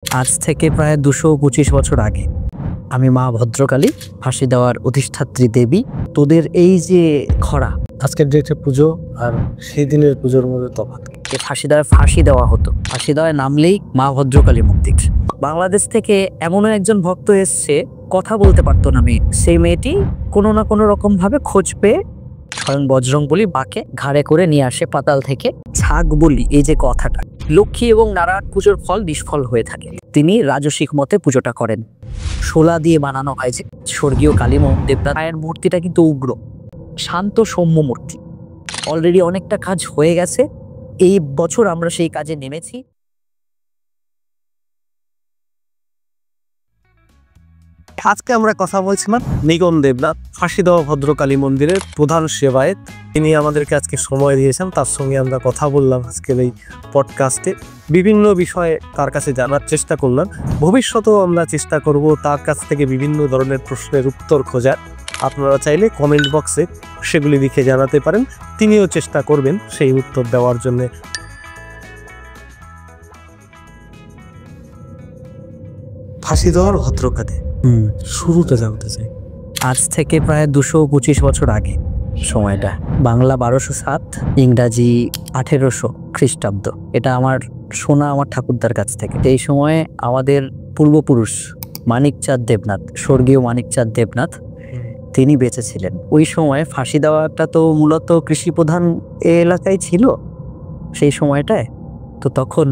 আজ থেকে প্রায় 225 বছর আগে আমি মা ভদ্রকালী, ফাঁসি দেওয়ার অধিষ্ঠাত্রী দেবী, তোদের এই যে খরা, আজকের ডেটে পুজো আর সেই দিনের পুজোর মধ্যে তফাৎ। ফাঁসি দেওয়া হতো। ফাঁসি দেওয়ায় নামলেই মা ভদ্রকালী মন্দির। বাংলাদেশ থেকে এমনও একজন ভক্ত এসছে, কথা বলতে পারতো না মেয়ে। সেই মেয়েটি কোনো না কোনো রকম ভাবে খোঁজ পেয়ে স্বয়ং বজরং বলি বাকে ঘাড়ে করে নিয়ে আসে পাতাল থেকে। ছাগ বলি, এই যে কথাটা, লক্ষ্মী এবং নারায়ণ পুজোর ফল নিষ্ফল হয়ে থাকে। তিনি রাজসিক মতে পুজোটা করেন। শোলা দিয়ে বানানো হয় যে স্বর্গীয় কালী দেবতা মায়ের মূর্তিটা কিন্তু উগ্র, শান্ত, সৌম্য মূর্তি। অলরেডি অনেকটা কাজ হয়ে গেছে, এই বছর আমরা সেই কাজে নেমেছি। আজকে আমরা কথা বলছিলাম নিগম দেবনাথ, ফাঁসি দেওয়া ভদ্রকালী মন্দিরের প্রধান সেবায়েত। তিনি আমাদেরকে আজকে সময় দিয়েছেন, তার সঙ্গে আমরা কথা বললাম আজকের এই পডকাস্টে। বিভিন্ন বিষয়ে তার কাছে জানার চেষ্টা করলাম। ভবিষ্যতেও আমরা চেষ্টা করব তার কাছ থেকে বিভিন্ন ধরনের প্রশ্নের উত্তর খোঁজার। আপনারা চাইলে কমেন্ট বক্সে সেগুলি লিখে জানাতে পারেন, তিনিও চেষ্টা করবেন সেই উত্তর দেওয়ার জন্য। ফাঁসি দেওয়ার ভদ্রকালী শুরুটা জানতে চাই। আজ থেকে প্রায় 225 বছর আগে সময়টা, বাংলা 1207, ইংরাজি 1800 খ্রিস্টাব্দ। এটা আমার শোনা আমার ঠাকুরদার কাছ থেকে। এই সময়ে আমাদের পূর্বপুরুষ মানিকচাঁদ দেবনাথ, স্বর্গীয় মানিকচাঁদ দেবনাথ, তিনি বেঁচে ছিলেন। ওই সময় ফাঁসি দেওয়াটা তো মূলত কৃষি প্রধান এলাকায় ছিল সেই সময়টায়। তো তখন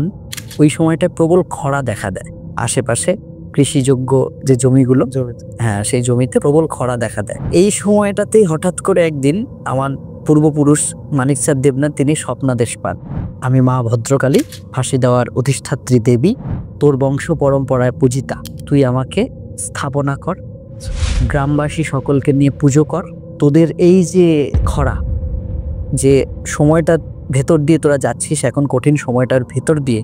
ওই সময়টায় প্রবল খরা দেখা দেয় আশেপাশে, কৃষিযোগ্য যে জমিগুলো, হ্যাঁ, সেই জমিতে প্রবল খরা দেখা দেয়। এই সময়টাতেই হঠাৎ করে একদিন আমার পূর্বপুরুষ মানিকচাঁদ দেবনাথ তিনি স্বপ্নাদেশ পান, আমি মা ভদ্রকালী, ফাঁসি দেওয়ার অধিষ্ঠাত্রী দেবী, তোর বংশ পরম্পরায় পূজিতা, তুই আমাকে স্থাপনা কর, গ্রামবাসী সকলকে নিয়ে পুজো কর। তোদের এই যে খরা, যে সময়টা ভেতর দিয়ে তোরা যাচ্ছিস, এখন কঠিন সময়টার ভেতর দিয়ে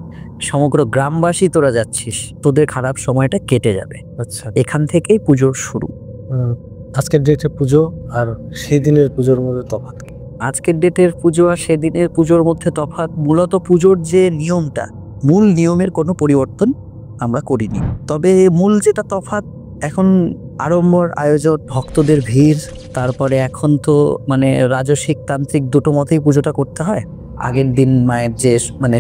সমগ্র গ্রামবাসী তোরা যাচ্ছিস, তোদের খারাপ সময়টা কেটে যাবে। আচ্ছা, এখান থেকেই পুজোর শুরু। আজকের ডেটে পুজো আর সেই দিনের পুজোর মধ্যে তফাৎ। আজকের ডেটের পুজো আর সেদিনের পুজোর মধ্যে তফাৎ, মূলত পুজোর যে নিয়মটা, মূল নিয়মের কোনো পরিবর্তন আমরা করিনি। তবে মূল যেটা তফাৎ, এখন আড়ম্বর আয়োজন, ভক্তদের ভিড়, তারপরে এখন তো রাজসিক তান্ত্রিক দুটো মতেই পুজোটা করতে হয়। আগের দিন মায়ের যে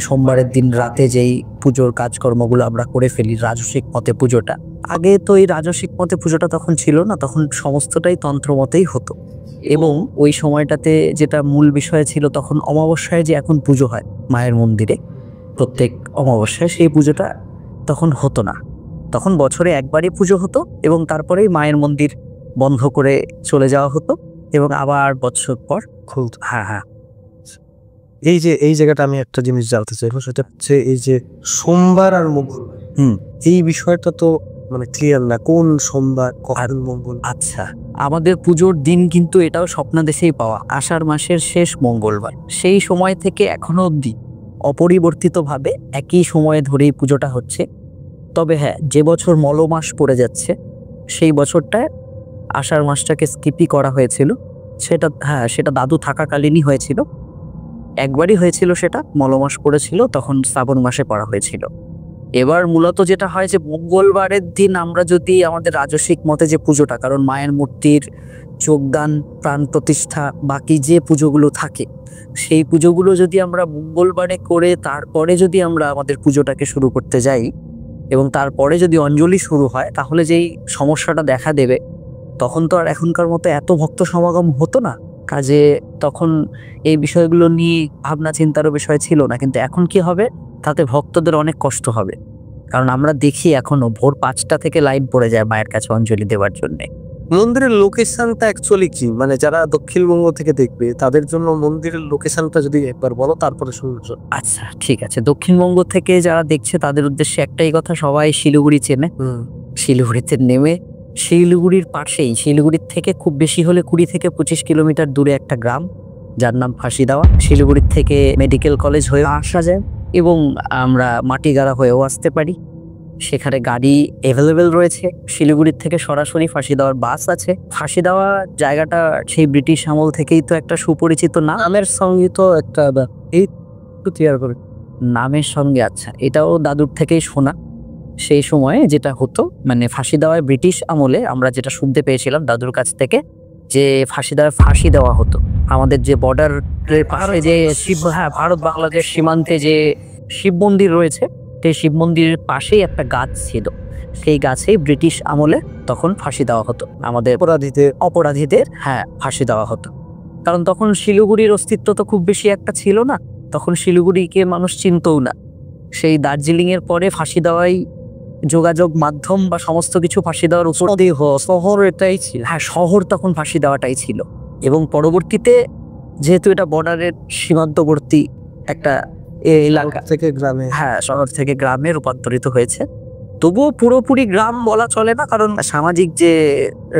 সোমবারের দিন রাতে যেই পুজোর কাজকর্মগুলো আমরা করে ফেলি রাজসিক মতে পুজোটা, আগে তো এই রাজসিক মতে পুজোটা তখন ছিল না, তখন সমস্তটাই তন্ত্র মতেই হতো। এবং ওই সময়টাতে যেটা মূল বিষয় ছিল, তখন অমাবস্যায় যে এখন পুজো হয় মায়ের মন্দিরে প্রত্যেক অমাবস্যায়, সেই পুজোটা তখন হতো না। তখন বছরে একবারই পুজো হতো এবং তারপরেই মায়ের মন্দির বন্ধ করে চলে যাওয়া হতো এবং আবার বছর পর খুলতো। হ্যাঁ, এই জায়গাটা আমি একটা জিনিস জানতে চাইবো, সেটা হচ্ছে এই যে সোমবার আর মঙ্গলবার, এই বিষয়টা তো ক্লিয়ার না, কোন সোমবার কখন মঙ্গল। আচ্ছা, আমাদের পুজোর দিন কিন্তু এটাও স্বপ্নাদেশেই পাওয়া, আষাঢ় মাসের শেষ মঙ্গলবার। সেই সময় থেকে এখনো অবধি অপরিবর্তিতভাবে একই সময়ে ধরেই পুজোটা হচ্ছে। তবে হ্যাঁ, যে বছর মলমাস পড়ে যাচ্ছে সেই বছরটায় আষাঢ় মাসটাকে স্কিপই করা হয়েছিল। সেটা দাদু থাকাকালীনই হয়েছিল, একবারই হয়েছিল, সেটা মলমাস পড়েছিল, তখন শ্রাবণ মাসে পড়া হয়েছিল। এবার মূলত যেটা হয় যে মঙ্গলবারের দিন আমরা যদি আমাদের রাজসিক মতে যে পুজোটা, কারণ মায়ের মূর্তির যোগদান, প্রাণ প্রতিষ্ঠা, বাকি যে পুজোগুলো থাকে, সেই পুজোগুলো যদি আমরা মঙ্গলবারে করে তারপরে যদি আমরা আমাদের পুজোটাকে শুরু করতে যাই এবং তারপরে যদি অঞ্জলি শুরু হয়, তাহলে যেই সমস্যাটা দেখা দেবে, তখন তো আর এখনকার মতো এত ভক্ত সমাগম হতো না। কাজে তখন এই বিষয়গুলো নিয়ে ভাবনা চিন্তারও বিষয় ছিল না। কিন্তু এখন কি হবে, তাতে ভক্তদের অনেক কষ্ট হবে, কারণ আমরা দেখি এখনো ভোর 5টা থেকে লাইন পড়ে যায় মায়ের কাছে অঞ্জলি দেওয়ার জন্য। মন্দিরের লোকেশনটা অ্যাকচুয়ালি কি, যারা দক্ষিণবঙ্গ থেকে দেখবে তাদের জন্য মন্দিরের লোকেশনটা যদি একবার বলো, তারপরে শুরু। আচ্ছা, ঠিক আছে। দক্ষিণবঙ্গ থেকে যারা দেখছে তাদের উদ্দেশ্যে একটাই কথা, সবাই শিলিগুড়ি চেনে। শিলিগুড়িতে নেমে শিলিগুড়ির পাশেই, শিলিগুড়ির থেকে খুব বেশি হলে 20 থেকে 25 কিলোমিটার দূরে একটা গ্রাম যার নাম ফাঁসি দেওয়া। শিলিগুড়ির থেকে মেডিকেল কলেজ হয়ে আসা যায় এবং আমরা মাটিগাড়া হয়েও আসতে পারি। সেখানে গাড়ি অ্যাভেলেবেল রয়েছে। শিলিগুড়ির থেকে সরাসরি ফাঁসি দেওয়ার বাস আছে। ফাঁসি দেওয়া জায়গাটা সেই ব্রিটিশ আমল থেকেই তো একটা সুপরিচিত নামের সঙ্গে তো একটা এই ক্লিয়ার করে নামের সঙ্গে। আচ্ছা, এটাও দাদুর থেকেই শোনা সেই সময়ে যেটা হতো, মানে ফাঁসি দেওয়ায় ব্রিটিশ আমলে আমরা যেটা শুনতে পেয়েছিলাম দাদুর কাছ থেকে, যে ফাঁসি দেওয়া হতো আমাদের যে বর্ডারের পাশে যে ভারত বাংলাদেশ সীমান্তে যে শিব মন্দির রয়েছে, সেই শিব মন্দিরের পাশেই একটা গাছ ছিল, সেই গাছেই ব্রিটিশ আমলে তখন ফাঁসি দেওয়া হতো আমাদের অপরাধীদের। ফাঁসি দেওয়া হতো, কারণ তখন শিলিগুড়ির অস্তিত্ব তো খুব বেশি একটা ছিল না, তখন শিলিগুড়িকে মানুষ চিনতও না। সেই দার্জিলিং এর পরে ফাঁসি দেওয়াই যোগাযোগ মাধ্যম বা সমস্ত কিছু ফাঁসি দেওয়ার উপর শহর এটাই ছিল। শহর তখন ফাঁসি দেওয়াটাই ছিল। এবং পরবর্তীতে যেহেতু এটা বর্ডারের সীমান্তবর্তী একটা এলাকা থেকে গ্রামে, শহর থেকে গ্রামে রূপান্তরিত হয়েছে। তবুও পুরোপুরি গ্রাম বলা চলে না, কারণ সামাজিক যে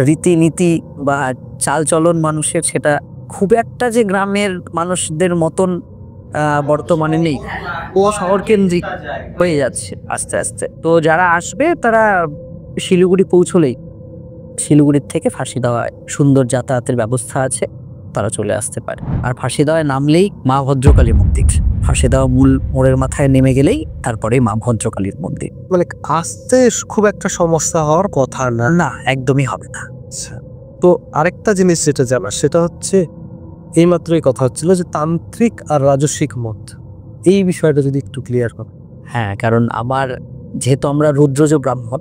রীতিনীতি বা চালচলন মানুষের, সেটা খুব একটা যে গ্রামের মানুষদের মতন বর্তমানে নেই, ও শহর কেন্দ্রিক হয়ে যাচ্ছে আস্তে আস্তে। তো যারা আসবে তারা শিলিগুড়ি পৌঁছলেই শিলিগুড়ির থেকে ফাঁসি দেওয়ায় সুন্দর যাতায়াতের ব্যবস্থা আছে, তারা চলে আসতে পারে। আর ফাঁসি দেওয়ায় নামলেই মা ভদ্রকালী মন্দির, ফাঁসি দেওয়া মূল মোড়ের মাথায় নেমে গেলেই তারপরে মা ভদ্রকালীর মন্দির। মানে আসতে খুব একটা সমস্যা হওয়ার কথা না। না, একদমই হবে না। আচ্ছা, তো আরেকটা জিনিস যেটা জানার, সেটা হচ্ছে এইমাত্রই কথা হচ্ছিল যে তান্ত্রিক আর রাজস্বিক মত, এই বিষয়টা যদি একটু ক্লিয়ার হবে। কারণ যেহেতু আমরা রুদ্রজ ব্রাহ্মণ,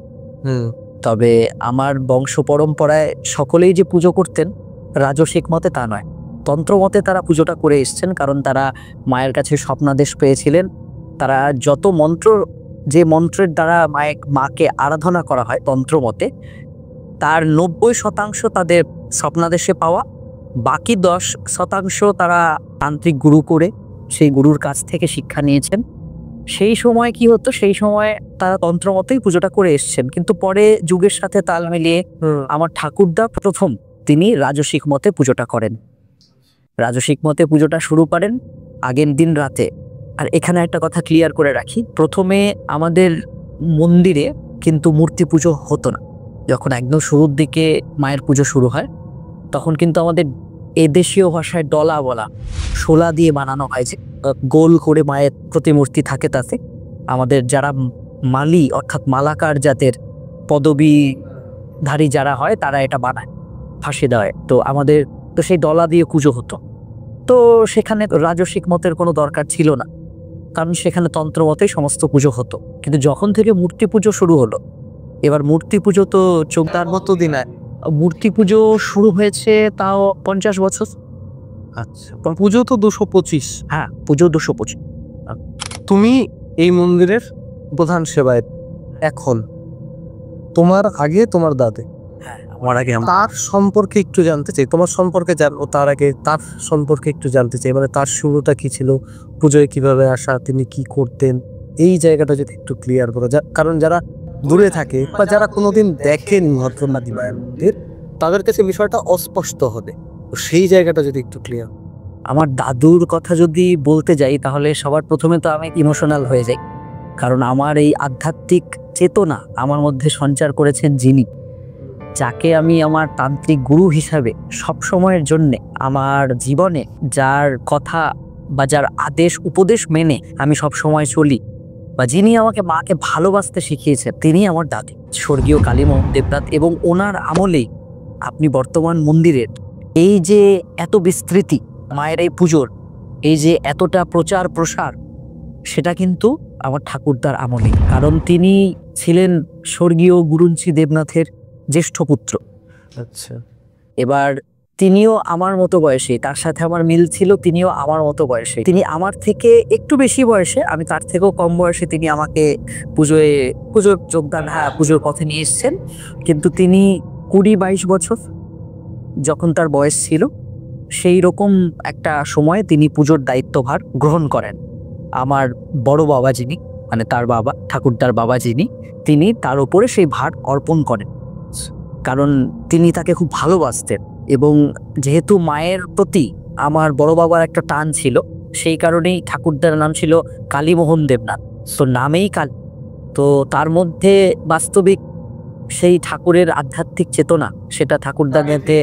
তবে আমার বংশ পরম্পরায় সকলেই যে পুজো করতেন রাজস্বিক মতে তা নয়, তন্ত্র মতে তারা পুজোটা করে এসছেন। কারণ তারা মায়ের কাছে স্বপ্নাদেশ পেয়েছিলেন। তারা যত যে মন্ত্রের দ্বারা মাকে আরাধনা করা হয় তন্ত্র মতে, তার 90% তাদের স্বপ্নাদেশে পাওয়া, বাকি 10% তারা তান্ত্রিক গুরু করে সেই গুরুর কাছ থেকে শিক্ষা নিয়েছেন। সেই সময় কি হতো, সেই সময় তারা তন্ত্র মতেই পুজোটা করে এসছেন। কিন্তু পরে যুগের সাথে তাল মিলিয়ে আমার ঠাকুরদা প্রথম তিনি রাজস্বিক মতে পুজোটা করেন। রাজস্বিক মতে পুজোটা শুরু করেন আগের দিন রাতে। আর এখানে একটা কথা ক্লিয়ার করে রাখি, প্রথমে আমাদের মন্দিরে কিন্তু মূর্তি পুজো হতো না। যখন একদম শুরুর দিকে মায়ের পুজো শুরু হয়, তখন কিন্তু আমাদের এদেশীয় ভাষায় ডলা বলা, শোলা দিয়ে বানানো হয়, যে গোল করে মায়ের প্রতিমূর্তি থাকে। আমাদের যারা মালি অর্থাৎ মালাকার জাতের পদবীধারী যারা হয়, তারা এটা বানায় ফাঁসি দেওয়ায়। তো সেই ডলা দিয়ে পুজো হতো। তো সেখানে রাজস্বিক মতের কোনো দরকার ছিল না, কারণ সেখানে তন্ত্র মতেই সমস্ত পুজো হতো। কিন্তু যখন থেকে মূর্তি পুজো শুরু হলো, এবার মূর্তি পুজো তো তার মতো দিন মূর্তি পুজো শুরু হয়েছে তাও 50 বছর। আচ্ছা, পুজো তো 225। পুজো 225। তুমি এই মন্দিরের প্রধান সেবায়ত এখন, তোমার আগে তোমার দাদে, আমার আগে তার সম্পর্কে একটু জানতে চাই। তোমার সম্পর্কে জানবো, তার আগে তার সম্পর্কে একটু জানতে চাই। মানে তার শুরুটা কি ছিল, পুজোয় কিভাবে আসা, তিনি কি করতেন, এই জায়গাটা যদি একটু ক্লিয়ার করো। কারণ যারা দূরে থাকে বা যারা কোনোদিন দেখেন ভদ্রনাথী মায়ের মন্দির, তাদের কাছে বিষয়টা অস্পষ্ট হবে। সেই জায়গাটা যদি একটু ক্লিয়ার। আমার দাদুর কথা যদি বলতে যাই, তাহলে সবার প্রথমে তো আমি ইমোশনাল হয়ে যাই, কারণ আমার এই আধ্যাত্মিক চেতনা আমার মধ্যে সঞ্চার করেছেন যিনি, যাকে আমি আমার তান্ত্রিক গুরু হিসাবে সব সময়ের জন্যে আমার জীবনে, যার কথা বা যার আদেশ উপদেশ মেনে আমি সব সময় চলি, বা যিনি আমাকে মাকে ভালোবাসতে শিখিয়েছেন, তিনি আমার দাদি স্বর্গীয় কালীমোহন দেবনাথ। এবং ওনার আমলেই আপনি বর্তমান মন্দিরের এই যে এত বিস্তৃতি, মায়ের এই পুজোর এই যে এতটা প্রচার প্রসার, সেটা কিন্তু আমার ঠাকুরদার আমলে। কারণ তিনি ছিলেন স্বর্গীয় গুরুঞ্চি দেবনাথের জ্যেষ্ঠ পুত্র। আচ্ছা, এবার তিনিও আমার মতো বয়সী, তার সাথে আমার মিল ছিল, তিনিও আমার মতো বয়সী। তিনি আমার থেকে একটু বেশি বয়সে, আমি তার থেকেও কম বয়সে। তিনি আমাকে পুজোর যোগদান, পুজোর পথে নিয়ে এসছেন। কিন্তু তিনি 20-22 বছর যখন তার বয়স ছিল, সেই রকম একটা সময়ে তিনি পুজোর দায়িত্বভার গ্রহণ করেন। আমার বড় বাবা যিনি, মানে তার বাবা, ঠাকুরদার বাবা যিনি, তিনি তার উপরে সেই ভার অর্পণ করেন। কারণ তিনি তাকে খুব ভালোবাসতেন, এবং যেহেতু মায়ের প্রতি আমার বড় বাবার একটা টান ছিল, সেই কারণেই ঠাকুরদার নাম ছিল কালীমোহন দেবনাথ। তো নামেই কালী, তো তার মধ্যে বাস্তবিক সেই ঠাকুরের আধ্যাত্মিক চেতনা, সেটা ঠাকুরদার মধ্যে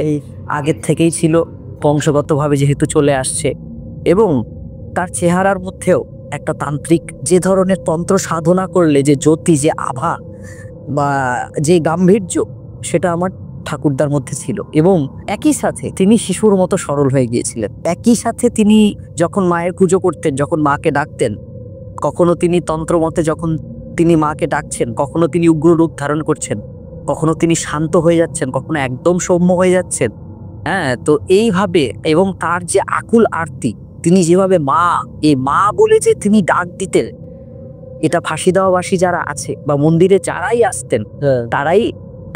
আগের থেকেই ছিল, বংশগতভাবে যেহেতু চলে আসছে। এবং তার চেহারার মধ্যেও একটা তান্ত্রিক যে ধরনের তন্ত্র সাধনা করলে যে জ্যোতি, যে আভা বা যে গাম্ভীর্য, সেটা আমার ঠাকুরদার মধ্যে ছিল। এবং একই সাথে তিনি শিশুর মতো সরল হয়ে গিয়েছিলেন। একই সাথে তিনি যখন মায়ের পুজো করতেন, যখন মাকে ডাকতেন, কখনো তিনি তন্ত্রমতে যখন তিনি মাকে ডাকছেন, কখনো তিনি উগ্র রূপ ধারণ করছেন, কখনো তিনি শান্ত হয়ে যাচ্ছেন, কখনো একদম সৌম্য হয়ে যাচ্ছেন। হ্যাঁ, তো এইভাবে, এবং তার যে আকুল আরতি, তিনি যেভাবে মা, এই মা বলে যে তিনি ডাক দিতেন, এটা ফাঁসি দেওয়াবাসী যারা আছে বা মন্দিরে যারাই আসতেন, তারাই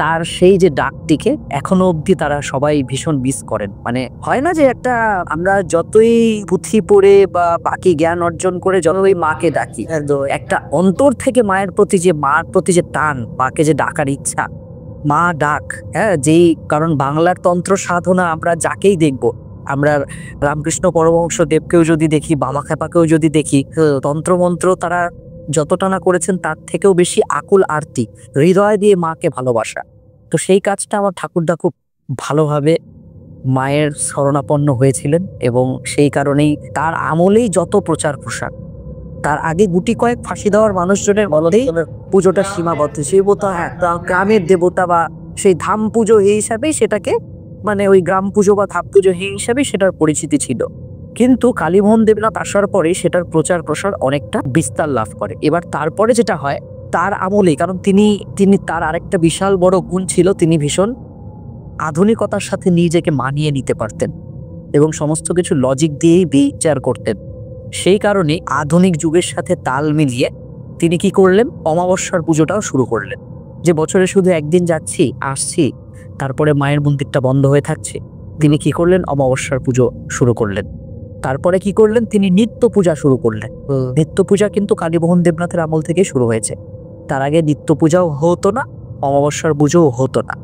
তার সেই যে ডাকটিকে এখনো অবধি তারা সবাই ভীষণ মিস করেন। মানে হয় না যে একটা আমরা যতই পুঁথি পড়ে বা বাকি জ্ঞান অর্জন করে যতই মাকে ডাকি, একটা অন্তর থেকে মায়ের প্রতি যে, মার প্রতি যে টান, মাকে যে ডাকার ইচ্ছা, মা ডাক, হ্যাঁ, যেই কারণ বাংলার তন্ত্র সাধনা আমরা যাকেই দেখবো, আমরা রামকৃষ্ণ পরমহংস দেবকেও যদি দেখি, বামাখ্যাপাকেও যদি দেখি, তন্ত্রমন্ত্র তারা যতটা না করেছেন তার থেকেও বেশি আকুল আরতি, হৃদয় দিয়ে মাকে ভালোবাসা। তো সেই কাজটা আমার ঠাকুরদা খুব ভালোভাবে মায়ের শরণাপন্ন হয়েছিলেন, এবং সেই কারণেই তার আমলেই যত প্রচার প্রসার, তার আগে গুটি কয়েক ফাঁসি দেওয়ার মানুষজনের বলতেই পুজোটা সীমাবদ্ধ। সেই বোধ হয় গ্রামের দেবতা বা সেই ধাম পুজো এই হিসাবেই সেটাকে, মানে ওই গ্রাম পুজো বা ধাম পুজো এই হিসাবেই সেটার পরিচিতি ছিল। কিন্তু কালীমোহন দেবনাথ আসার পরে সেটার প্রচার প্রসার অনেকটা বিস্তার লাভ করে। এবার তারপরে যেটা হয়, তার আমলে, কারণ তিনি তার আরেকটা বিশাল বড় গুণ ছিল, তিনি ভীষণ আধুনিকতার সাথে নিজেকে মানিয়ে নিতে পারতেন এবং সমস্ত কিছু লজিক দিয়েই বিচার করতেন। সেই কারণে আধুনিক যুগের সাথে তাল মিলিয়ে তিনি কি করলেন, অমাবস্যার পুজোটাও শুরু করলেন। যে বছরে শুধু একদিন যাচ্ছি আসছি, তারপরে মায়ের মন্দিরটা বন্ধ হয়ে থাকছে, তিনি কি করলেন, অমাবস্যার পুজো শুরু করলেন। তারপরে কি করলেন, তিনি নিত্য পূজা শুরু করলেন। নিত্য পূজা কিন্তু কালীমোহন দেবনাথের আমল থেকে শুরু হয়েছে। তার আগে নিত্য পূজাও হতো না, অমাবস্যার পুজোও হতো না।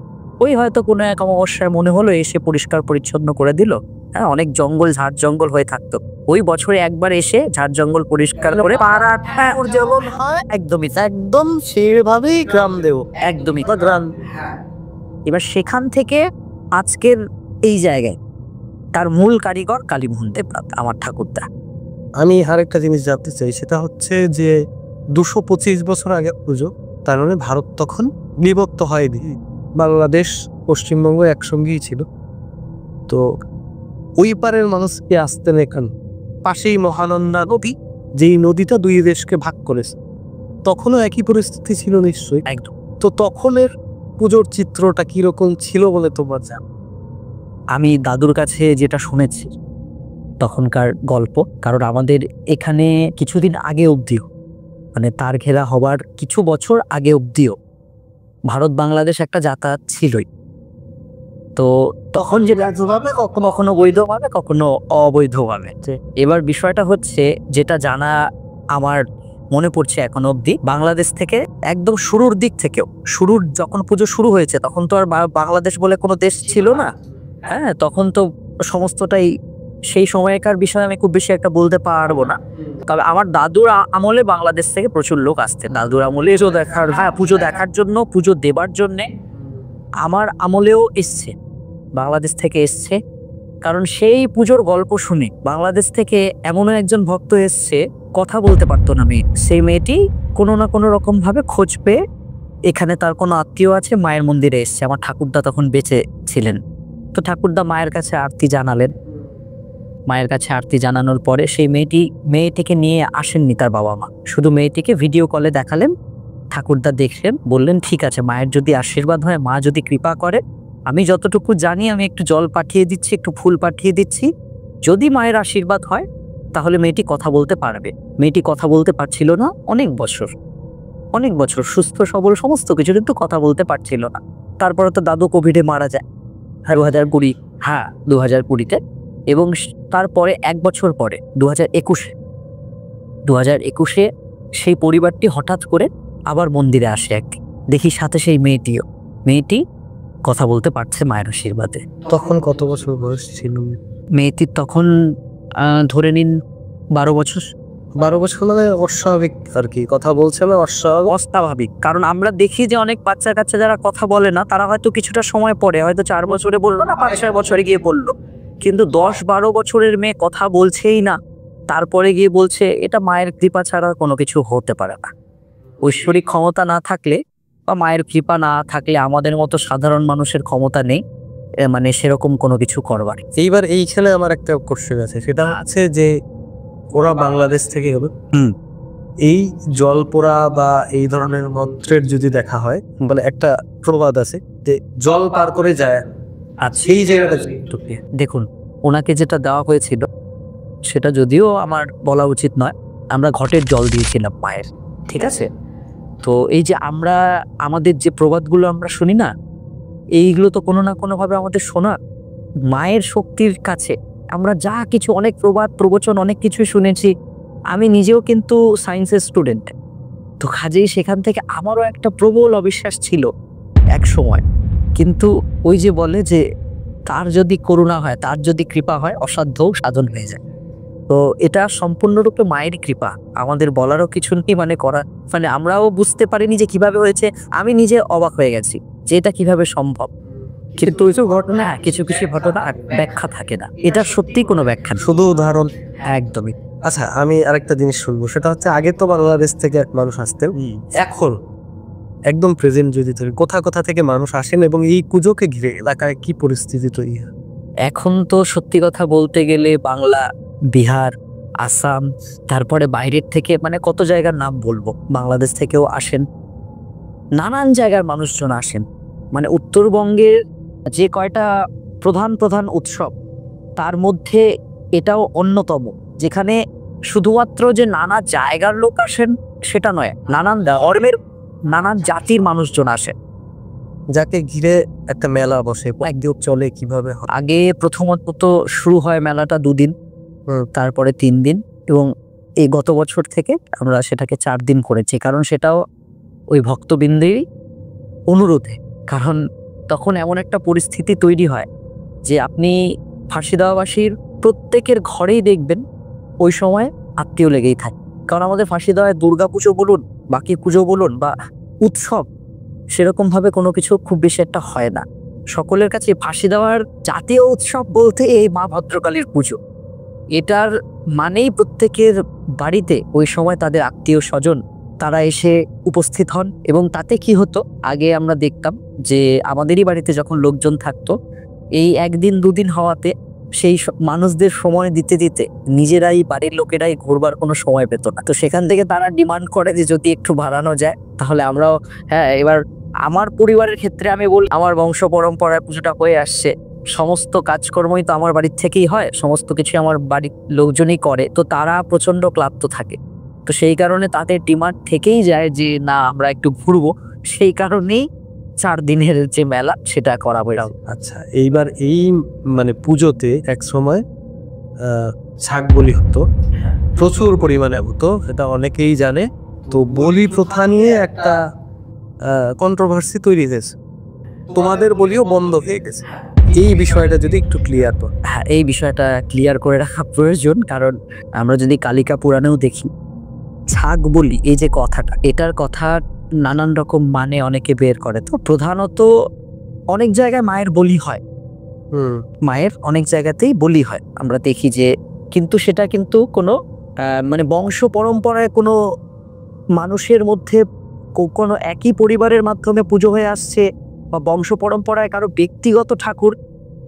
ওই হয়তো কোনো এক অমাবস্যায় মনে হলো এসে পরিষ্কার পরিচ্ছন্ন করে দিল, হ্যাঁ, অনেক জঙ্গল ঝাড় জঙ্গল হয়ে থাকতো, ওই বছরে একবার এসে ঝাড় জঙ্গল পরিষ্কার করে পাড়াটা যেমন হয় একদমই একদম সেভাবেই গ্রাম দেব, একদমই গ্রাম। এবার সেখান থেকে আজকের এই জায়গায় তার মূল কারিগর কালীমোহন দেবনাথ, আমার ঠাকুরদা। আমি আরেকটা জিনিস জানতে চাই, সেটা হচ্ছে যে 225 বছর আগে পুজো, তার মানে ভারত তখন বিভক্ত হয়নি, বাংলাদেশ পশ্চিমবঙ্গ একসঙ্গেই ছিল। তো ওই পারের মানুষ কি আসতেন এখান, পাশেই মহানন্দা নদী, যেই নদীটা দুই দেশকে ভাগ করেছে, তখনও একই পরিস্থিতি ছিল নিশ্চয়ই। একদম। তো তখনের পুজোর চিত্রটা কিরকম ছিল বলে তোমার জানো? আমি দাদুর কাছে যেটা শুনেছি তখনকার গল্প, কারণ আমাদের এখানে কিছুদিন আগে অবধিও, মানে তার ঘেরা হবার কিছু বছর আগে অবধিও ভারত বাংলাদেশ একটা যাতায়াত ছিলই। তো তখন যে রাজ্যভাবে কখনো কখনো বৈধভাবে কখনো অবৈধভাবে। এবার বিষয়টা হচ্ছে, যেটা জানা আমার মনে পড়ছে এখনো অবধি, বাংলাদেশ থেকে একদম শুরুর দিক থেকেও, শুরুর যখন পুজো শুরু হয়েছে তখন তো আর বাংলাদেশ বলে কোনো দেশ ছিল না। হ্যাঁ, তখন তো সমস্তটাই, সেই সময়কার বিষয়ে আমি খুব বেশি একটা বলতে পারবো না, তবে আমার দাদুর আমলে বাংলাদেশ থেকে প্রচুর লোক আসতেন। দাদুর আমলে পুজো দেখার, হ্যাঁ, পুজো দেখার জন্য, পুজো দেবার জন্যে। আমার আমলেও এসছে, বাংলাদেশ থেকে এসছে, কারণ সেই পুজোর গল্প শুনে বাংলাদেশ থেকে এমনও একজন ভক্ত এসছে, কথা বলতে পারতো না মেয়ে, সেই মেয়েটি কোনো না কোনো রকম ভাবে খোঁজ পেয়ে এখানে তার কোনো আত্মীয় আছে, মায়ের মন্দিরে এসছে। আমার ঠাকুরদা তখন বেঁচে ছিলেন, তো ঠাকুরদা মায়ের কাছে আরতি জানালেন। মায়ের কাছে আরতি জানানোর পরে সেই মেয়েটিকে নিয়ে আসেননি তার বাবা মা, শুধু মেয়েটিকে ভিডিও কলে দেখালেন। ঠাকুরদা দেখলেন, বললেন ঠিক আছে, মায়ের যদি আশীর্বাদ হয়, মা যদি কৃপা করে, আমি যতটুকু জানি আমি একটু জল পাঠিয়ে দিচ্ছি, একটু ফুল পাঠিয়ে দিচ্ছি, যদি মায়ের আশীর্বাদ হয় তাহলে মেয়েটি কথা বলতে পারবে। মেয়েটি কথা বলতে পারছিল না অনেক বছর, সুস্থ সবল সমস্ত কিছু, কিন্তু কথা বলতে পারছিল না। তারপরে তো দাদু কোভিডে মারা যায় 2020, হ্যাঁ 2020-তে, এবং তারপরে 1 বছর পরে 2021-এ সেই পরিবারটি হঠাৎ করে আবার মন্দিরে আসে একদিন, দেখি সাথে সেই মেয়েটি কথা বলতে পারছে মায়ের আশীর্বাদে। তখন কত বছর বয়স ছিল মেয়েটির? তখন ধরে নিন 12 বছর। 12 বছর মানে অস্বাভাবিক আর কি, কথা বলছে না, অস্বাভাবিক। কারণ আমরা দেখি যে অনেক বাচ্চা কাচ্চা যারা কথা বলে না, তারা হয়তো কিছুটা সময় পরে, হয়তো 4 বছরে বললো না, 5-6 বছরে গিয়ে বললো, কিন্তু 10-12 বছরের মেয়ে কথা বলছেই না, তারপরে গিয়ে বলছে এটা মায়ের কৃপা ছাড়া কোনো কিছু হতে পারে না। ঐশ্বরিক ক্ষমতা না থাকলে বা মায়ের কৃপা না থাকলে আমাদের মতো সাধারণ মানুষের ক্ষমতা নেই মানে সেরকম কোনো কিছু করবার। এইবার এইখানে আমার একটা কোশ্চেন আছে, সেটা হচ্ছে যে ওরা বাংলাদেশ থেকে হবে, এই জল পোড়া বা এই ধরনের মন্ত্রের যদি দেখা হয়, বলে একটা প্রবাদ আছে যে জল পার করে যায়, আর সেই জায়গাটা দেখুন ওনাকে যেটা দেওয়া হয়েছিল সেটা যদিও আমার বলা উচিত নয়, আমরা ঘটের জল দিয়েছিলাম মায়ের, ঠিক আছে? তো এই যে আমরা আমাদের যে প্রবাদগুলো আমরা শুনি না, এইগুলো তো কোনো না কোনোভাবে আমাদের শোনা মায়ের শক্তির কাছে। আমরা যা কিছু অনেক প্রবাদ প্রবচন অনেক কিছুই শুনেছি, আমি নিজেও কিন্তু সায়েন্সের স্টুডেন্ট, তো কাজেই সেখান থেকে আমারও একটা প্রবল অবিশ্বাস ছিল এক সময়। কিন্তু ওই যে বলে যে তার যদি করুণা হয়, তার যদি কৃপা হয়, অসাধ্যও সাধন হয়ে যায়। তো এটা সম্পূর্ণরূপে মায়েরই কৃপা, আমাদের বলারও কিছু নেই, মানে করা মানে আমরাও বুঝতে পারিনি যে কিভাবে হয়েছে। আমি নিজে অবাক হয়ে গেছি যে এটা কিভাবে সম্ভব। কিন্তু কিছু ঘটনা, কিছু কিছু ঘটনা ব্যাখ্যা থাকে না, এটা সত্যি কোনো ব্যাখ্যা না, শুধু উদাহরণ। একদমই। আচ্ছা, আমি আরেকটা জিনিস শুনবো, সেটা হচ্ছে আগে তো বাংলাদেশ থেকে এক মানুষ আসতেন, এখন একদম প্রেজেন্ট যদি থাকে কোথা কোথা থেকে মানুষ আসেন এবং এই পুজোকে ঘিরে এলাকায় কি পরিস্থিতি তৈরি হয়? এখন তো সত্যি কথা বলতে গেলে বাংলা, বিহার, আসাম, তারপরে বাইরের থেকে মানে কত জায়গার নাম বলবো, বাংলাদেশ থেকেও আসেন, নানান জায়গার মানুষজন আসেন। মানে উত্তরবঙ্গের যে কয়টা প্রধান প্রধান উৎসব তার মধ্যে এটাও অন্যতম, যেখানে শুধুমাত্র যে নানা জায়গার লোক আসেন সেটা নয়, নানান ধর্মের নানান জাতির মানুষজন আসেন, যাকে ঘিরে একটা মেলা বসে। একদিন চলে কিভাবে হয়? আগে প্রথমত তো শুরু হয় মেলাটা 2 দিন, তারপরে 3 দিন, এবং এই গত বছর থেকে আমরা সেটাকে 4 দিন করেছি, কারণ সেটাও ওই ভক্তবৃন্দেরই অনুরোধে। কারণ তখন এমন একটা পরিস্থিতি তৈরি হয় যে আপনি ফাঁসিদেওয়াবাসীর প্রত্যেকের ঘরেই দেখবেন ওই সময় আত্মীয় লেগেই থাকে। কারণ আমাদের ফাঁসিদেওয়ায় দুর্গা পুজো বলুন, বাকি পুজো বলুন বা উৎসব, সেরকমভাবে কোনো কিছু খুব বেশি একটা হয় না। সকলের কাছে ফাঁসিদেওয়ার জাতীয় উৎসব বলতে এই মা ভদ্রকালীর পুজো, এটার মানেই প্রত্যেকের বাড়িতে ওই সময় তাদের আত্মীয় স্বজন তারা এসে উপস্থিত হন। এবং তাতে কি হতো, আগে আমরা দেখতাম যে আমাদেরই বাড়িতে যখন লোকজন থাকতো, এই 1 দিন 2 দিন হওয়াতে সেই মানুষদের সময় দিতে দিতে নিজেরাই বাড়ির লোকেরাই ঘুরবার কোনো সময় পেত না। তো সেখান থেকে তারা ডিমান্ড করে যে যদি একটু বাড়ানো যায় তাহলে আমরাও, হ্যাঁ, এবার আমার পরিবারের ক্ষেত্রে আমি বলি, আমার বংশ পরম্পরায় পুজোটা হয়ে আসছে, সমস্ত কাজকর্মই তো আমার বাড়ির থেকেই হয়, সমস্ত কিছু আমার বাড়ির লোকজনই করে, তো তারা প্রচন্ড ক্লান্ত থাকে। তো সেই কারণে তাদের ডিমান্ড থেকেই যায় যে না আমরা একটু ঘুরবো, সেই কারণেই 4 দিনের যে মেলা সেটা করা বেড়াও। আচ্ছা, এইবার এই মানে পুজোতে এক সময় ছাগ বলি হতো, প্রচুর পরিমাণে হতো, এটা অনেকেই জানে। তো বলি প্রথা নিয়ে একটা কন্ট্রোভার্সি তৈরি হয়েছে, তোমাদের বলিও বন্ধ হয়ে গেছে। এই বিষয়টা যদি একটু ক্লিয়ার করো। হ্যাঁ, এই বিষয়টা ক্লিয়ার করে রাখা প্রয়োজন, কারণ আমরা যদি কালিকা পুরাণেও দেখি, ছাগ বলি এই যে কথাটা, এটার কথা নানান রকম মানে অনেকে বের করে। তো প্রধানত অনেক জায়গায় মায়ের বলি হয়, মায়ের অনেক জায়গাতেই বলি হয় আমরা দেখি যে, কিন্তু সেটা কিন্তু কোনো মানে বংশ পরম্পরায় কোনো মানুষের মধ্যে কোনো একই পরিবারের মাধ্যমে পুজো হয়ে আসছে বা বংশ পরম্পরায় কারো ব্যক্তিগত ঠাকুর,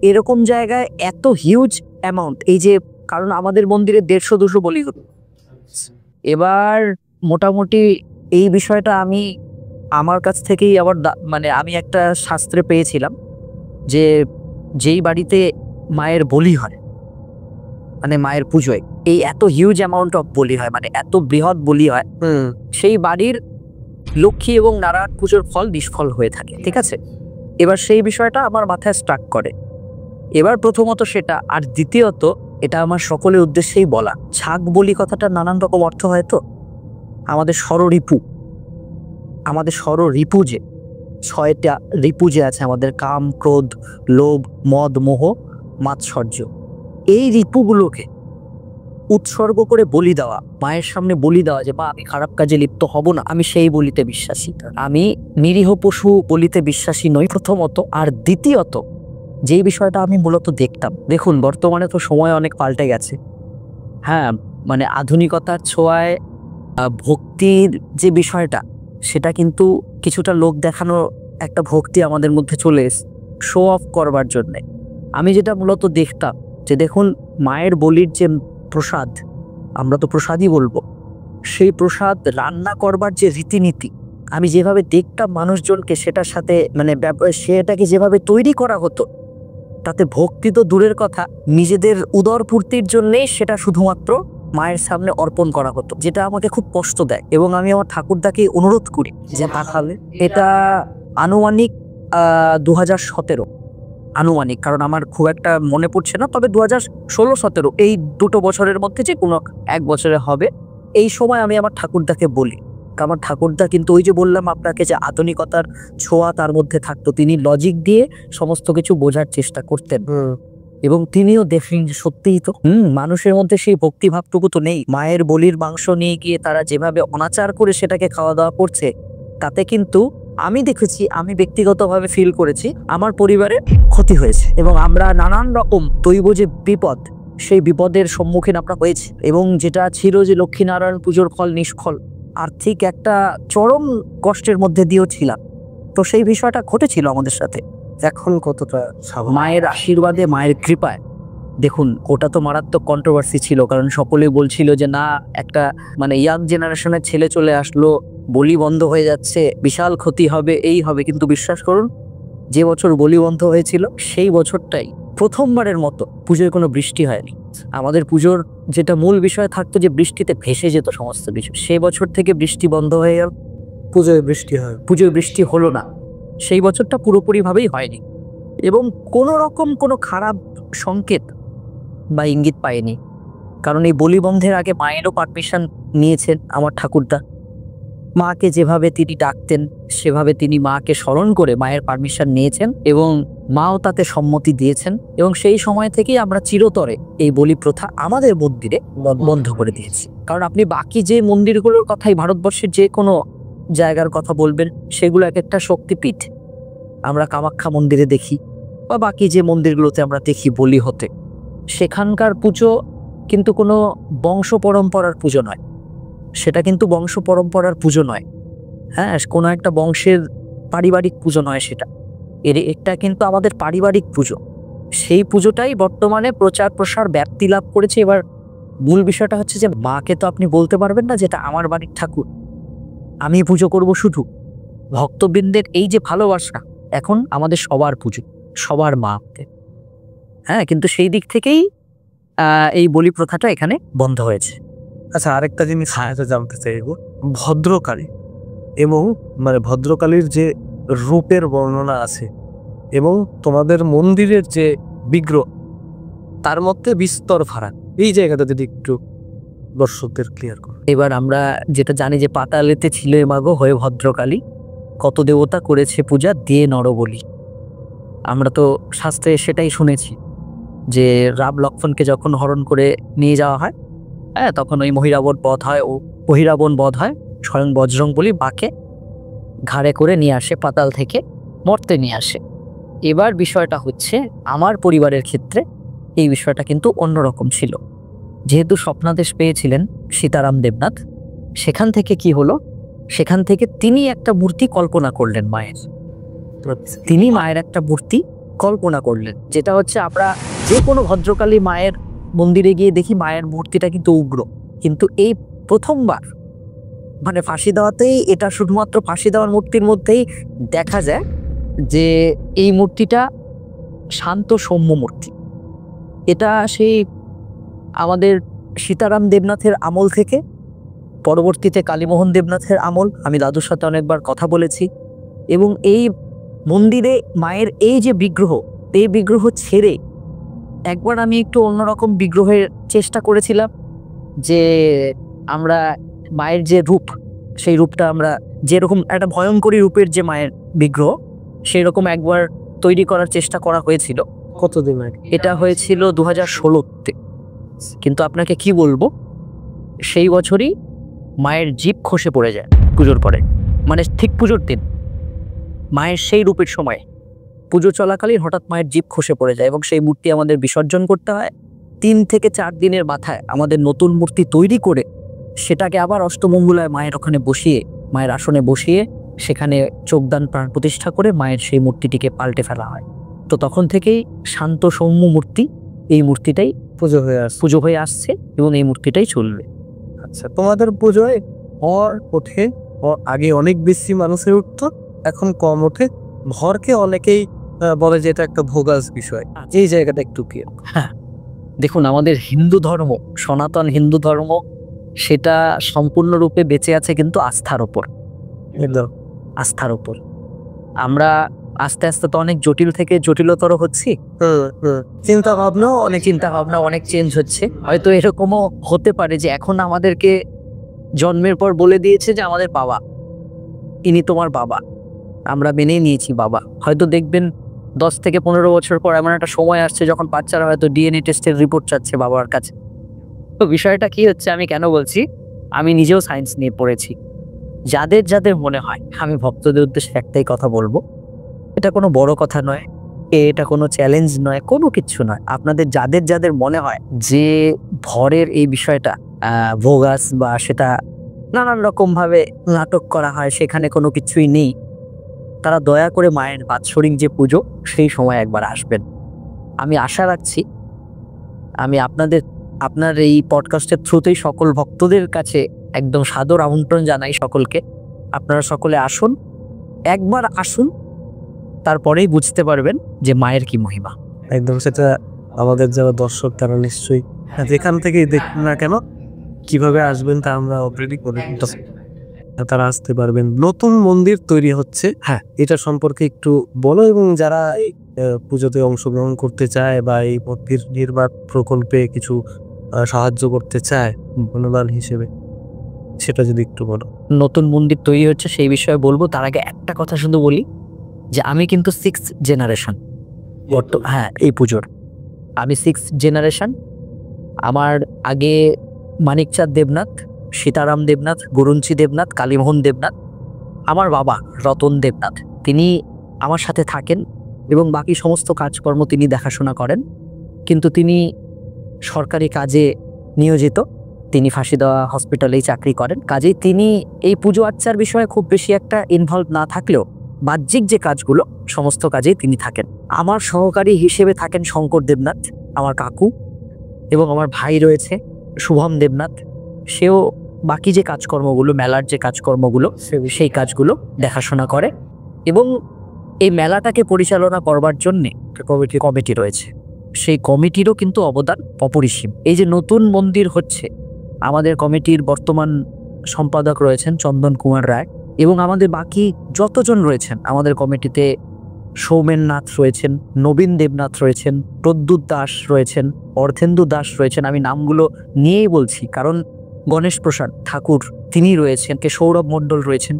এরকম জায়গায় এত হিউজ অ্যামাউন্ট, এই যে কারণ আমাদের মন্দিরে 150-200 বলি হতো। এবার মোটামুটি এই বিষয়টা আমি আমার কাছ থেকেই আবার মানে আমি একটা শাস্ত্রে পেয়েছিলাম যে যেই বাড়িতে মায়ের বলি হয়, মানে মায়ের পুজোয় এই এত হিউজ অ্যামাউন্ট অফ বলি হয়, মানে এত বৃহৎ বলি হয়, সেই বাড়ির লক্ষ্মী এবং নারায়ণ পুজোর ফল নিষ্ফল হয়ে থাকে, ঠিক আছে? এবার সেই বিষয়টা আমার মাথায় স্ট্রাক করে। এবার প্রথমত সেটা, আর দ্বিতীয়ত এটা আমার সকলের উদ্দেশ্যেই বলা, ছাগ বলি কথাটা নানান রকম অর্থ হয়। তো আমাদের ষড়রিপু, আমাদের ষড়রিপু যে 6টা রিপু যে আছে আমাদের, কাম, ক্রোধ, লোভ, মদ, মোহ, মাৎসর্য, এই রিপুগুলোকে উৎসর্গ করে বলি দেওয়া, মায়ের সামনে বলি দেওয়া যে বা আমি খারাপ কাজে লিপ্ত হব না, আমি সেই বলিতে বিশ্বাসী, আমি নিরীহ পশু বলিতে বিশ্বাসী নই প্রথমত। আর দ্বিতীয়ত যেই বিষয়টা আমি মূলত দেখতাম, দেখুন বর্তমানে তো সময় অনেক পাল্টে গেছে, হ্যাঁ, মানে আধুনিকতার ছোঁয়ায় ভক্তির যে বিষয়টা, সেটা কিন্তু কিছুটা লোক দেখানো একটা ভক্তি আমাদের মধ্যে চলে এসে শো অফ করবার জন্যে। আমি যেটা মূলত দেখতাম যে দেখুন, মায়ের বলির যে প্রসাদ, আমরা তো প্রসাদই বলবো, সেই প্রসাদ রান্না করবার যে রীতিনীতি, আমি যেভাবে দেখতাম মানুষজনকে সেটার সাথে মানে সেটাকে যেভাবে তৈরি করা হতো, তাতে ভক্তি তো দূরের কথা, নিজেদের উদরপূর্তির জন্যেই সেটা শুধুমাত্র মায়ের সামনে অর্পণ করা হতো, যেটা আমাকে খুব কষ্ট দেয়। এবং আমি আমার ঠাকুরদাকে অনুরোধ করি যে তাহলে এটা আনুমানিক 2017 আনুমানিক, কারণ আমার খুব একটা মনে পড়ছে না, তবে 2016-17 এই দুটো বছরের মধ্যে যে কোনো এক বছরে হবে। এই সময় আমি আমার ঠাকুরদাকে বলি, আমার ঠাকুরদা কিন্তু ওই যে বললাম আপনাকে যে আধুনিকতার ছোঁয়া তার মধ্যে থাকতো, তিনি লজিক দিয়ে সমস্ত কিছু বোঝার চেষ্টা করতেন। এবং তিনিও দেখলেন যে সত্যিই তো মানুষের মধ্যে সেই ভক্তিভাবটুকু তো নেই। মায়ের বলির মাংস নিয়ে গিয়ে তারা যেভাবে অনাচার করে সেটাকে খাওয়া দাওয়া করছে, তাতে কিন্তু আমি দেখেছি, আমি ব্যক্তিগতভাবে ফিল করেছি আমার পরিবারের ক্ষতি হয়েছে, এবং আমরা নানান রকম দৈব যে বিপদ, সেই বিপদের সম্মুখীন আমরা হয়েছি। এবং যেটা ছিল যে লক্ষ্মীনারায়ণ পুজোর ফল নিষ্ফল, আর্থিক একটা চরম কষ্টের মধ্যে দিয়েও ছিলাম। তো সেই বিষয়টা ঘটেছিল আমাদের সাথে। এখন কতটা মায়ের আশীর্বাদে, মায়ের কৃপায়, দেখুন ওটা তো মারাত্মক কন্ট্রোভার্সি ছিল, কারণ সকলেই বলছিল যে না, একটা মানে ইয়াং জেনারেশনের ছেলে চলে আসলো, বলি বন্ধ হয়ে যাচ্ছে, বিশাল ক্ষতি হবে, এই হবে। কিন্তু বিশ্বাস করুন, যে বছর বলি বন্ধ হয়েছিল সেই বছরটাই প্রথমবারের মতো পুজোয় কোনো বৃষ্টি হয়নি। আমাদের পুজোর যেটা মূল বিষয় থাকতো যে বৃষ্টিতে ভেসে যেত সমস্ত কিছু, সেই বছর থেকে বৃষ্টি বন্ধ হয়ে গেল, পুজোয় বৃষ্টি হয়, পুজোয় বৃষ্টি হলো না। সেই বছরটা পুরোপুরিভাবেই হয়নি, এবং কোনো রকম কোনো খারাপ সংকেত বা ইঙ্গিত পাইনি। কারণ এই বলি বন্ধের আগে মায়েরও পারমিশন নিয়েছেন আমার ঠাকুরদা। মাকে যেভাবে তিনি ডাকতেন, সেভাবে তিনি মাকে স্মরণ করে মায়ের পারমিশন নিয়েছেন, এবং মাও তাতে সম্মতি দিয়েছেন। এবং সেই সময় থেকেই আমরা চিরতরে এই বলি প্রথা আমাদের মন্দিরে বন্ধ করে দিয়েছি। কারণ আপনি বাকি যে মন্দিরগুলোর কথাই, ভারতবর্ষের যে কোনো জায়গার কথা বলবেন, সেগুলো এক একটা শক্তিপীঠ। আমরা কামাখ্যা মন্দিরে দেখি বা বাকি যে মন্দিরগুলোতে আমরা দেখি বলি হতে, সেখানকার পুজো কিন্তু কোনো বংশ পরম্পরার পুজো নয়, সেটা কিন্তু বংশ পরম্পরার পুজো নয়। হ্যাঁ, কোনো একটা বংশের পারিবারিক পুজো নয় সেটা, এটা কিন্তু আমাদের পারিবারিক পুজো। সেই পুজোটাই বর্তমানে প্রচার প্রসার ব্যাপ্তি লাভ করেছে। এবার মূল বিষয়টা হচ্ছে যে মাকে তো আপনি বলতে পারবেন না যেটা আমার বাড়ির ঠাকুর, আমি পুজো করব শুধু। ভক্তবৃন্দের এই যে ভালোবাসা, এখন আমাদের সবার পুজো, সবার মা। হ্যাঁ, কিন্তু সেই দিক থেকেই এই বলি প্রথাটা এখানে বন্ধ হয়েছে। আচ্ছা, আরেকটা জিনিস জানতে চাইব, ভদ্রকালী এবং মানে ভদ্রকালীর যে রূপের বর্ণনা আছে এবং তোমাদের মন্দিরের যে বিগ্রহ, তার মধ্যে বিস্তর ফারাক। এই জায়গাটা যদি একটু দর্শকদের ক্লিয়ার করো। এবার আমরা যেটা জানি যে পাতালেতে ছিল মাগো হয়ে ভদ্রকালী, কত দেবতা করেছে পূজা দিয়ে নরবলি। আমরা তো শাস্ত্রে সেটাই শুনেছি যে রাম লক্ষ্মণকে যখন হরণ করে নিয়ে যাওয়া হয়, হ্যাঁ, তখন ওই মহিরাবণ বধ হয়, ও বহিরাবণ বধ হয়, স্বয়ং বজরংবলী বাকে ঘাড়ে করে নিয়ে আসে, পাতাল থেকে মর্তে নিয়ে আসে। এবার বিষয়টা হচ্ছে আমার পরিবারের ক্ষেত্রে এই বিষয়টা কিন্তু অন্যরকম ছিল। যেহেতু স্বপ্নাদেশ পেয়েছিলেন সীতারাম দেবনাথ, সেখান থেকে কি হলো, সেখান থেকে তিনি একটা মূর্তি কল্পনা করলেন মায়ের। তিনি মায়ের একটা মূর্তি কল্পনা করলেন, যেটা হচ্ছে আমরা যে কোনো ভদ্রকালী মায়ের মন্দিরে গিয়ে দেখি মায়ের মূর্তিটা কিন্তু উগ্র, কিন্তু এই প্রথমবার মানে ফাঁসি দেওয়াতেই, এটা শুধুমাত্র ফাঁসি দেওয়ার মূর্তির মধ্যেই দেখা যায় যে এই মূর্তিটা শান্ত সৌম্য মূর্তি। এটা সেই আমাদের সীতারাম দেবনাথের আমল থেকে, পরবর্তীতে কালীমোহন দেবনাথের আমল, আমি দাদুর সাথে অনেকবার কথা বলেছি। এবং এই মন্দিরে মায়ের এই যে বিগ্রহ, এই বিগ্রহ ছেড়ে একবার আমি একটু অন্যরকম বিগ্রহের চেষ্টা করেছিলাম, যে আমরা মায়ের যে রূপ, সেই রূপটা আমরা যেরকম একটা ভয়ঙ্করী রূপের যে মায়ের বিগ্রহ, সেই রকম একবার তৈরি করার চেষ্টা করা হয়েছিল। কতদিন আগে? এটা হয়েছিল 2016-তে। কিন্তু আপনাকে কি বলবো, সেই বছরই মায়ের জিভ খসে পড়ে যায় পুজোর পরে, মানে ঠিক পুজোর দিন, মায়ের সেই রূপের সময় পুজো চলাকালীন হঠাৎ মায়ের জিভ খসে পড়ে যায়, এবং সেই মূর্তি আমাদের বিসর্জন করতে হয়। 3 থেকে 4 দিনের মাথায় আমাদের নতুন মূর্তি তৈরি করে সেটাকে আবার অষ্টমঙ্গলায় মায়ের ওখানে বসিয়ে, মায়ের আসনে বসিয়ে সেখানে চোখদান প্রাণ প্রতিষ্ঠা করে মায়ের সেই মূর্তিটিকে পাল্টে ফেলা হয়। তো তখন থেকেই শান্ত সৌম্য মূর্তি, এই মূর্তিটাই পুজো হয়ে আসছে এবং এই মূর্তিটাই চলবে। আচ্ছা, তোমাদের পুজোয় ওঠে আগে অনেক বেশি মানুষের উঠতো, এখন কম ওঠে। ভরকে অনেকেই বলে যে এটা একটা ভোগাস বিষয়, এই জায়গাটা একটু কি? হ্যাঁ, দেখুন, আমাদের হিন্দু ধর্ম, সনাতন হিন্দু ধর্ম, সেটা সম্পূর্ণরূপে বেঁচে আছে কিন্তু আস্থার ওপর। একদম আস্থার ওপর আমরা আস্তে আস্তে তো অনেক জটিল থেকে জটিলতর হচ্ছি। চিন্তা ভাবনাও অনেক চেঞ্জ হচ্ছে। হয়তো এরকমও হতে পারে যে এখন আমাদেরকে জন্মের পর বলে দিয়েছে যে আমাদের বাবা, ইনি তোমার বাবা, আমরা মেনে নিয়েছি বাবা। হয়তো দেখবেন 10 থেকে 15 বছর পর এমন একটা সময় আসছে যখন বাচ্চারা হয়তো ডিএনএ টেস্টের রিপোর্ট চাচ্ছে বাবার কাছে। তো বিষয়টা কি হচ্ছে, আমি কেন বলছি, আমি নিজেও সায়েন্স নিয়ে পড়েছি। যাদের যাদের মনে হয়, আমি ভক্তদের উদ্দেশ্যে একটাই কথা বলবো, এটা কোনো বড় কথা নয়, এটা কোনো চ্যালেঞ্জ নয়, কোনো কিছু নয়। আপনাদের যাদের যাদের মনে হয় যে ভরের এই বিষয়টা ভোগাস বা সেটা নানান রকম ভাবে নাটক করা হয়, সেখানে কোনো কিছুই নেই, তারা দয়া করে মায়ের বাৎসরিক যে পুজো সেই সময় একবার আসবেন। আমি আশা রাখছি, আমি আপনার এই পডকাস্টের থ্রুতেই সকল ভক্তদের কাছে একদম সাদর আমন্ত্রণ জানাই সকলকে, আপনারা সকলে আসুন, একবার আসুন, তারপরেই বুঝতে পারবেন যে মায়ের কি মহিমা। একদম, সেটা আমাদের যারা দর্শক তারা নিশ্চয়ই যেখান থেকেই দেখুন না কেন কিভাবে আসবেন তা আমরা অলরেডি করে দিতেছি, তারা আসতে পারবেন। নতুন মন্দির তৈরি হচ্ছে, হ্যাঁ, এটা সম্পর্কে একটু বলো, এবং যারা এই পুজোতে অংশগ্রহণ করতে চায় বা এই মন্দির নির্মাণ প্রকল্পে কিছু সাহায্য করতে চায় অনুদান হিসেবে, সেটা যদি একটু বলো। নতুন মন্দির তৈরি হচ্ছে সেই বিষয়ে বলবো, তার আগে একটা কথা শুধু বলি যে আমি কিন্তু 6th জেনারেশন, হ্যাঁ, এই পুজোর আমি 6th জেনারেশন। আমার আগে মানিকচাঁদ দেবনাথ, সীতারাম দেবনাথ, গুরুঞ্চি দেবনাথ, কালীমোহন দেবনাথ, আমার বাবা রতন দেবনাথ, তিনি আমার সাথে থাকেন এবং বাকি সমস্ত কাজকর্ম তিনি দেখাশোনা করেন। কিন্তু তিনি সরকারি কাজে নিয়োজিত, তিনি ফাঁসিদেওয়া হসপিটালেই চাকরি করেন। কাজেই তিনি এই পুজো আর্চার বিষয়ে খুব বেশি একটা ইনভলভ না থাকলেও বাহ্যিক যে কাজগুলো সমস্ত কাজেই তিনি থাকেন। আমার সহকারী হিসেবে থাকেন শঙ্কর দেবনাথ, আমার কাকু, এবং আমার ভাই রয়েছে শুভম দেবনাথ, সেও বাকি যে কাজকর্মগুলো, মেলার যে কাজকর্মগুলো, সেই কাজগুলো দেখাশোনা করে। এবং এই মেলাটাকে পরিচালনা করবার জন্যে কমিটি রয়েছে, সেই কমিটিরও কিন্তু অবদান অপরিসীম। এই যে নতুন মন্দির হচ্ছে, আমাদের কমিটির বর্তমান সম্পাদক রয়েছেন চন্দন কুমার রায়, এবং আমাদের বাকি যতজন রয়েছেন আমাদের কমিটিতে, সৌমেন নাথ রয়েছেন, নবীন দেবনাথ রয়েছেন, প্রদ্যুৎ দাস রয়েছেন, অর্ধেন্দু দাস রয়েছেন। আমি নামগুলো নিয়েই বলছি কারণ গণেশ প্রসাদ ঠাকুর তিনি রয়েছেন, সৌরভ মণ্ডল রয়েছেন,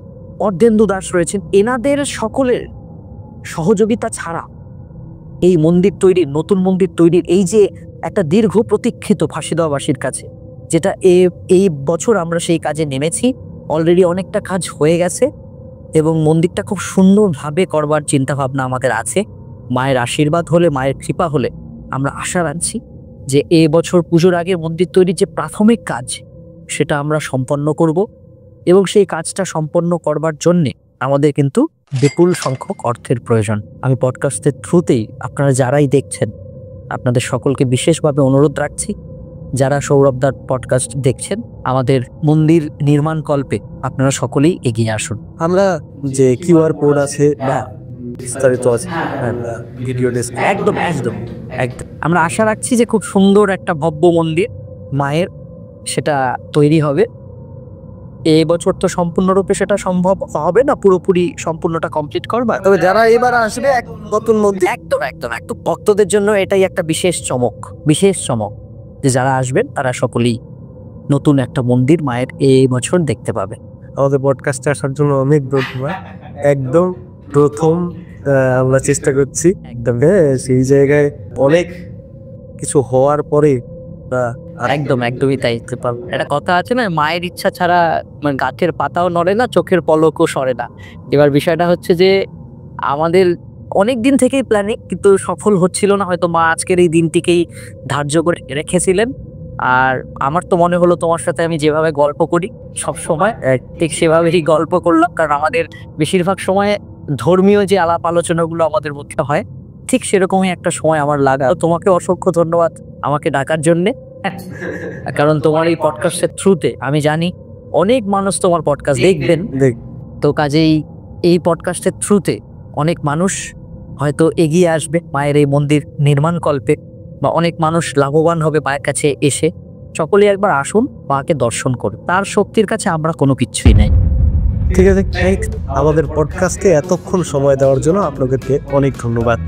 অর্ধেন্দু দাস রয়েছেন। এনাদের সকলের সহযোগিতা ছাড়া এই মন্দির তৈরির, নতুন মন্দির তৈরির এই যে একটা দীর্ঘ প্রতীক্ষিত ফাঁসিদেওয়াবাসীর কাছে, যেটা এই বছর আমরা সেই কাজে নেমেছি, অলরেডি অনেকটা কাজ হয়ে গেছে এবং মন্দিরটা খুব সুন্দরভাবে করবার চিন্তাভাবনা আমাদের আছে। মায়ের আশীর্বাদ হলে, মায়ের কৃপা হলে আমরা আশা রাখছি যে এই বছর পুজোর আগে মন্দির তৈরির যে প্রাথমিক কাজ সেটা আমরা সম্পন্ন করব। এবং সেই কাজটা সম্পন্ন করবার জন্যে আমাদের কিন্তু বিপুল সংখ্যক অর্থের প্রয়োজন। আমি পডকাস্টের থ্রুতেই আপনারা যারাই দেখছেন, আপনাদের সকলকে বিশেষভাবে অনুরোধ রাখছি, যারা সৌরভদার পডকাস্ট দেখছেন, আমাদের মন্দির নির্মাণ কল্পে আপনারা সকলেই এগিয়ে আসুন। আমরা যে কিউআর কোড আছে বা বিস্তারিত আছে ভিডিও একদম একদম একদম আমরা আশা রাখছি যে খুব সুন্দর একটা ভব্য মন্দির মায়ের সেটা তৈরি হবে। এই বছর তো সম্পূর্ণরূপে সেটা সম্ভব হবে না, পুরোপুরি সম্পূর্ণটা কমপ্লিট করবা, তবে যারা এবার আসবে নতুন মন্দির, একদম একদম একদম ভক্তদের জন্য এটাই একটা বিশেষ চমক যে যারা আসবেন তারা সকলেই নতুন একটা মন্দির মায়ের এই বছর দেখতে পাবে। আমাদের পডকাস্টে আসার জন্য অনেক ধন্যবাদ। একদম প্রথম আমরা চেষ্টা করছি, একদম সেই জায়গায় অনেক কিছু হওয়ার পরে একদমই তাই। একটা কথা আছে না, মায়ের ইচ্ছা ছাড়া মানে গাছের পাতাও নড়ে না, চোখের পলকও সরে না। এবার বিষয়টা হচ্ছে যে আমাদের অনেক দিন থেকেই প্ল্যানিং, কিন্তু সফল হচ্ছিল না। হয়তো মা আজকের এই দিনটিকেই ধার্য করে রেখেছিলেন। আর আমার তো মনে হলো তোমার সাথে আমি যেভাবে গল্প করি সব সময়, ঠিক সেভাবেই গল্প করলাম। কারণ আমাদের বেশিরভাগ সময় ধর্মীয় যে আলাপ আলোচনাগুলো আমাদের মধ্যে হয়, ঠিক সেরকমই একটা সময় আমার লাগা। তোমাকে অসংখ্য ধন্যবাদ আমাকে ডাকার জন্যে। কারণ তোমার এই পডকাস্টের থ্রুতে আমি জানি অনেক মানুষ তোমার পডকাস্ট দেখবেন। দেখ, তো কাজেই এই পডকাস্টের থ্রুতে অনেক মানুষ হয়তো এগিয়ে আসবে মায়ের এই মন্দির নির্মাণ কল্পে, বা অনেক মানুষ লাভবান হবে মায়ের কাছে এসে। সকলেই একবার আসুন, মাকে দর্শন করুন। তার শক্তির কাছে আমরা কোনো কিছুই নাই। ঠিক আছে, আমাদের পডকাস্টে এতক্ষণ সময় দেওয়ার জন্য আপনাদেরকে অনেক ধন্যবাদ।